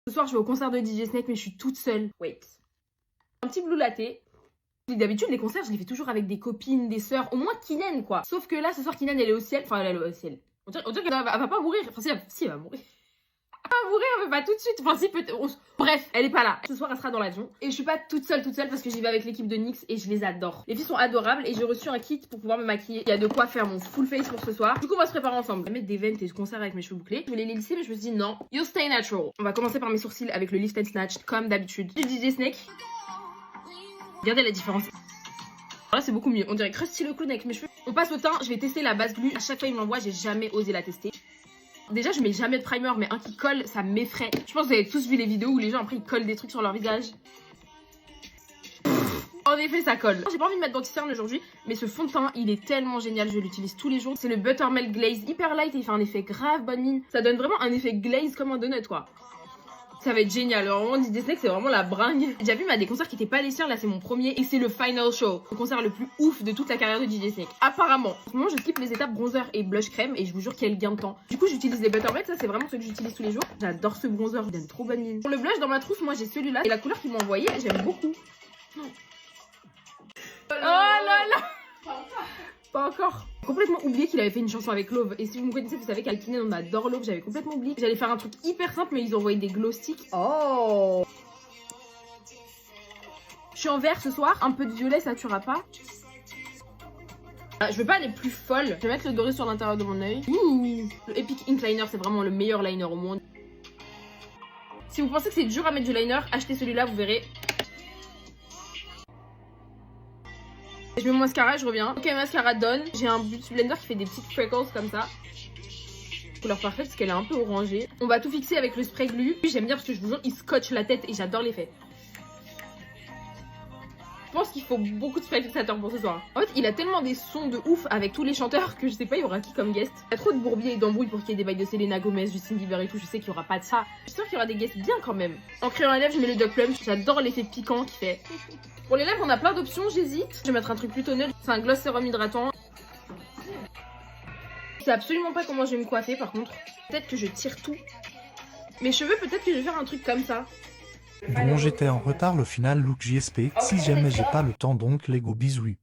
Ce soir, je vais au concert de DJ Snake, mais je suis toute seule. Wait. Un petit blue latte. D'habitude, les concerts, je les fais toujours avec des copines, des sœurs, au moins Kylian, quoi. Sauf que là, ce soir, Kylian, elle est au ciel. Enfin, elle est au ciel. On dirait qu'elle va pas mourir. Enfin, si, elle va mourir. Elle va mourir, mais pas tout de suite. Enfin, si, peut-être. Bref, elle est pas là. Ce soir, elle sera dans l'avion. Et je suis pas toute seule parce que j'y vais avec l'équipe de NYX et je les adore. Les filles sont adorables et j'ai reçu un kit pour pouvoir me maquiller. Il y a de quoi faire mon full face pour ce soir. Du coup, on va se préparer ensemble. Je vais mettre des ventes et je conserve avec mes cheveux bouclés. Je voulais les lisser, mais je me suis dit non. You stay natural. On va commencer par mes sourcils avec le lift and snatch, comme d'habitude. Du DJ Snake. Regardez la différence. Là c'est beaucoup mieux, on dirait Krusty le clown avec mes cheveux. On passe au teint, je vais tester la base glue. À chaque fois il me l'envoie, j'ai jamais osé la tester. Déjà je mets jamais de primer, mais un qui colle ça m'effraie. Je pense que vous avez tous vu les vidéos où les gens après ils collent des trucs sur leur visage. En effet ça colle. J'ai pas envie de mettre d'anti-cerne aujourd'hui, mais ce fond de teint il est tellement génial, je l'utilise tous les jours. C'est le Buttermilk Glaze, hyper light et il fait un effet grave bonne mine. Ça donne vraiment un effet glaze comme un donut quoi. Ça va être génial, alors vraiment DJ Snake c'est vraiment la bringue. J'ai déjà vu des concerts qui étaient pas les siens, là c'est mon premier et c'est le final show. Le concert le plus ouf de toute la carrière de DJ Snake. Apparemment. En ce moment je skip les étapes bronzer et blush crème et je vous jure quel gain de temps. Du coup j'utilise les Buttermilk, ça c'est vraiment ce que j'utilise tous les jours. J'adore ce bronzer, il donne trop bonne mine. Pour le blush dans ma trousse, moi j'ai celui-là et la couleur qu'ils m'ont envoyé, j'aime beaucoup. Oh là là. Pas encore. Complètement oublié qu'il avait fait une chanson avec Love. Et si vous me connaissez, vous savez qu'à Kiné, on adore Love. J'avais complètement oublié. J'allais faire un truc hyper simple, mais ils ont envoyé des glow sticks. Oh. Je suis en vert ce soir. Un peu de violet, ça tuera pas. Je veux pas aller plus folle. Je vais mettre le doré sur l'intérieur de mon œil. Ouh. Le Epic Ink Liner, c'est vraiment le meilleur liner au monde. Si vous pensez que c'est dur à mettre du liner, achetez celui-là, vous verrez. Je mets mon mascara, je reviens. Ok, mascara done. J'ai un beauty blender qui fait des petites freckles comme ça. Couleur parfaite parce qu'elle est un peu orangée. On va tout fixer avec le spray glue. J'aime bien parce que je vous jure, il scotche la tête et j'adore l'effet. Je pense qu'il faut beaucoup de spray fixateur pour ce soir. En fait, il a tellement des sons de ouf avec tous les chanteurs que je sais pas, il y aura qui comme guest. Il y a trop de bourbiers et d'embrouilles pour qu'il y ait des bails de Selena Gomez, Justin Bieber et tout. Je sais qu'il y aura pas de ça. Je suis sûre qu'il y aura des guests bien quand même. En crayon à lèvres, je mets le Duck Plum. J'adore l'effet piquant qu'il fait. Pour les lèvres, on a plein d'options, j'hésite. Je vais mettre un truc plutôt neutre. C'est un gloss sérum hydratant. Je sais absolument pas comment je vais me coiffer par contre. Peut-être que je tire tout. Mes cheveux, peut-être que je vais faire un truc comme ça. Bon, j'étais en retard le final look JSP, si jamais j'ai pas le temps donc les go bisous.